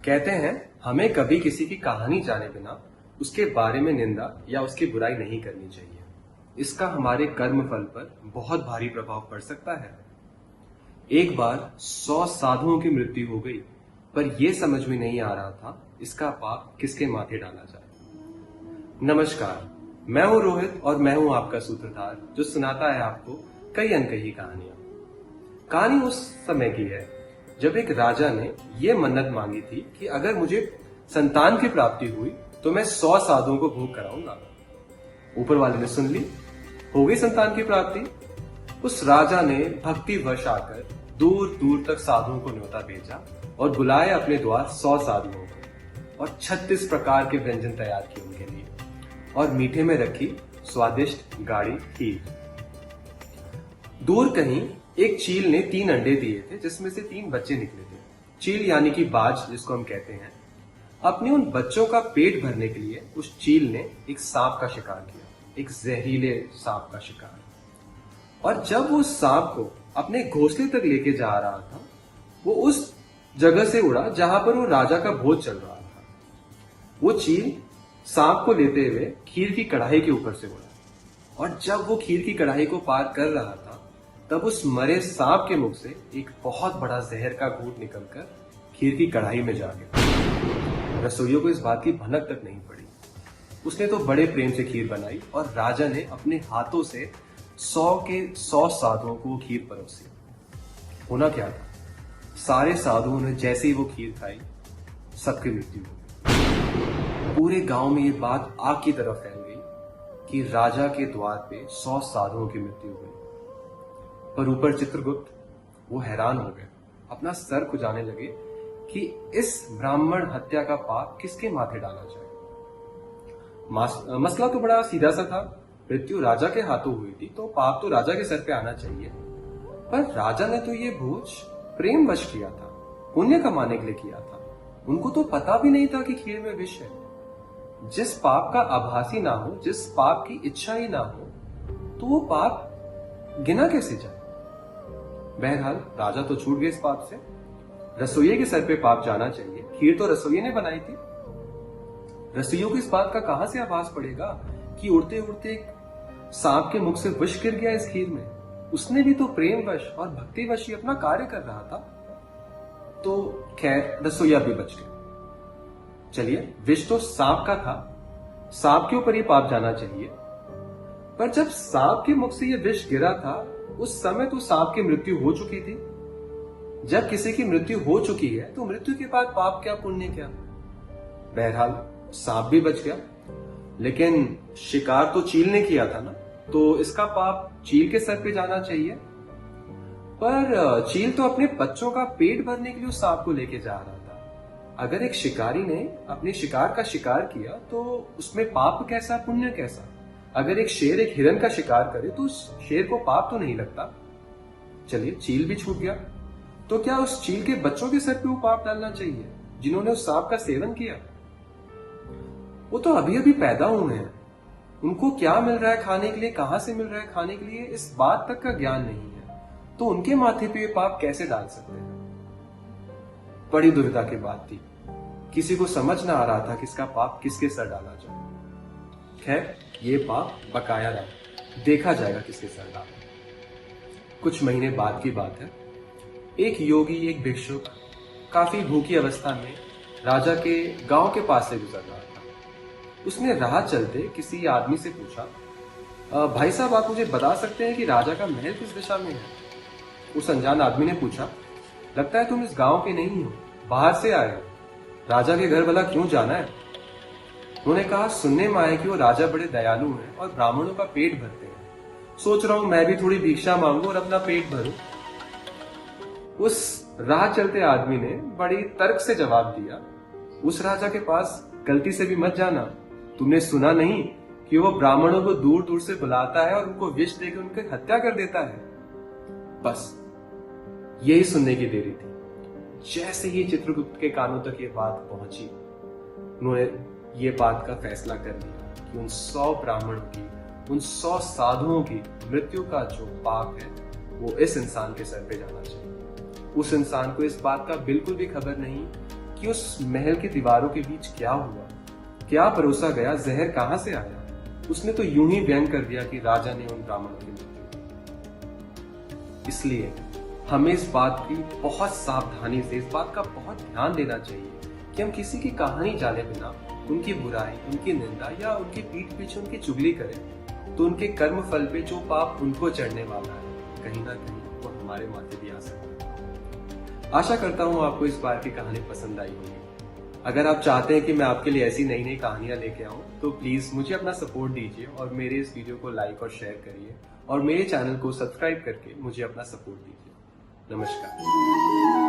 कहते हैं हमें कभी किसी की कहानी जाने बिना उसके बारे में निंदा या उसकी बुराई नहीं करनी चाहिए। इसका हमारे कर्म फल पर बहुत भारी प्रभाव पड़ सकता है। एक बार 100 साधुओं की मृत्यु हो गई, पर यह समझ में नहीं आ रहा था इसका पाप किसके माथे डाला जाए। नमस्कार, मैं हूं रोहित और मैं हूं आपका सूत्रधार जो सुनाता है आपको कई अनकही कहानियां। कहानी उस समय की है जब एक राजा ने यह मन्नत मांगी थी कि अगर मुझे संतान की प्राप्ति हुई तो मैं 100 साधुओं को भोग कराऊंगा। ऊपर वाले ने सुन ली, हो गई संतान की प्राप्ति। उस राजा ने भक्तिवश आकर दूर दूर तक साधुओं को न्योता भेजा और बुलाए अपने द्वार 100 साधुओं को और 36 प्रकार के व्यंजन तैयार किए उनके लिए और मीठे में रखी स्वादिष्ट गाढ़ी खीर। दूर कहीं एक चील ने 3 अंडे दिए थे जिसमें से 3 बच्चे निकले थे। चील यानी कि बाज जिसको हम कहते हैं, अपने उन बच्चों का पेट भरने के लिए उस चील ने एक सांप का शिकार किया, एक जहरीले सांप का शिकार। और जब वो सांप को अपने घोंसले तक लेके जा रहा था, वो उस जगह से उड़ा जहां पर वो राजा का भोज चल रहा था। वो चील सांप को लेते हुए खीर की कढ़ाई के ऊपर से उड़ा और जब वो खीर की कढ़ाई को पार कर रहा था तब उस मरे सांप के मुख से एक बहुत बड़ा जहर का घूंट निकलकर खीर की कढ़ाई में जा गिरा। रसोइयों को इस बात की भनक तक नहीं पड़ी। उसने तो बड़े प्रेम से खीर बनाई और राजा ने अपने हाथों से 100 के 100 साधुओं को खीर परोसी। होना क्या था, सारे साधुओं ने जैसे ही वो खीर खाई सबकी मृत्यु हो गई। पूरे गांव में ये बात आग की तरह फैल गई कि राजा के द्वार पे 100 साधुओं की मृत्यु हुई। पर ऊपर चित्रगुप्त वो हैरान हो गए, अपना सर खुजाने लगे कि इस ब्राह्मण हत्या का पाप किसके माथे डाला जाए। मसला तो बड़ा सीधा सा था, मृत्यु राजा के हाथों हुई थी तो पाप तो राजा के सर पे आना चाहिए। पर राजा ने तो ये भोज प्रेम वश किया था, पुण्य कमाने के लिए किया था। उनको तो पता भी नहीं था कि खीर में विष है। जिस पाप का आभासी ना हो, जिस पाप की इच्छा ही ना हो, तो वो पाप गिना कैसे जाए। बहरहाल राजा तो छूट गए इस पाप से। रसोइये के सर पे पाप जाना चाहिए, खीर तो रसोइये ने बनाई थी। रसोइयों को इस बात का कहां से आभास पड़ेगा कि उड़ते उड़ते एक सांप के मुख से विष गिर गया इस खीर में। उसने भी तो प्रेमवश और भक्तिवश ही अपना कार्य कर रहा था। तो खैर रसोइया भी बच गया। चलिए, विष तो सांप का था, सांप के ऊपर ही पाप जाना चाहिए। पर जब सांप के मुख से यह विष गिरा था उस समय तो सांप की मृत्यु हो चुकी थी। जब किसी की मृत्यु हो चुकी है तो मृत्यु के बाद पाप क्या पुण्य क्या। बहरहाल सांप भी बच गया, लेकिन शिकार तो चील ने किया था ना, तो इसका पाप चील के सर पे जाना चाहिए। पर चील तो अपने बच्चों का पेट भरने के लिए उस सांप को लेके जा रहा था। अगर एक शिकारी ने अपने शिकार का शिकार किया तो उसमें पाप कैसा पुण्य कैसा। अगर एक शेर एक हिरन का शिकार करे तो उस शेर को पाप तो नहीं लगता। चलिए, चील भी छूट गया, तो क्या उस चील के बच्चों के सर पे वो पाप डालना चाहिए जिन्होंने उस सांप का सेवन किया। वो तो अभी अभी पैदा हुए हैं, उनको क्या मिल रहा है खाने के लिए, कहां से मिल रहा है खाने के लिए, इस बात तक का ज्ञान नहीं है, तो उनके माथे पे ये पाप कैसे डाल सकते हैं। बड़ी दुविधा की बात थी, किसी को समझ ना आ रहा था कि इसका पाप किसके सर डाला जाए। खैर, ये पाप बकाया रहा, देखा जाएगा किसके सर डाला। कुछ महीने बाद की बात है। एक योगी, एक भिक्षुक काफी भूखी अवस्था में राजा के गांव के पास से गुजर रहा था। उसने राह चलते किसी आदमी से पूछा, भाई साहब, आप मुझे बता सकते हैं कि राजा का महल किस दिशा में है। उस अनजान आदमी ने पूछा, लगता है तुम इस गांव के नहीं हो, बाहर से आए हो, राजा के घर भला क्यों जाना है। उन्होंने कहा, सुनने में आया कि वो राजा बड़े दयालु हैं और ब्राह्मणों का पेट भरते हैं। सोच रहा हूं मैं भी थोड़ी भिक्षा मांगू और अपना पेट भरूं। उस राह चलते आदमी ने बड़ी तर्क से जवाब दिया, उस राजा के पास गलती से भी मत जाना। तुमने सुना नहीं कि वो ब्राह्मणों को दूर दूर से बुलाता है और उनको विष देकर उनकी हत्या कर देता है। बस यही सुनने की देरी थी। जैसे ही चित्रगुप्त के कानों तक ये बात पहुंची, उन्होंने ये बात का फैसला कर लिया कि उन 100 ब्राह्मणों की, उन 100 साधुओं की मृत्यु का जो पाप है वो इस इंसान के सर पे जाना चाहिए। उस इंसान को इस बात का बिल्कुल भी खबर नहीं कि कि उस महल की दीवारों के बीच क्या हुआ, क्या परोसा गया, जहर कहां से आया। उसने तो यूं ही व्यंग कर दिया कि राजा ने उन ब्राह्मणों की मृत्यु की। इसलिए हमें इस बात की बहुत सावधानी से, इस बात का बहुत ध्यान देना चाहिए कि हम किसी की कहानी जाने बिना उनकी बुराई, उनकी निंदा या उनकी पीठ पीछे उनकी चुगली करें तो उनके कर्म फल पे जो पाप उनको चढ़ने वाला है, कहीं ना कहीं वो हमारे माथे भी आ सकता है। आशा करता हूँ आपको इस बार की कहानी पसंद आई होगी। अगर आप चाहते हैं कि मैं आपके लिए ऐसी नई नई कहानियां लेके आऊं तो प्लीज मुझे अपना सपोर्ट दीजिए और मेरे इस वीडियो को लाइक और शेयर करिए और मेरे चैनल को सब्सक्राइब करके मुझे अपना सपोर्ट दीजिए। नमस्कार।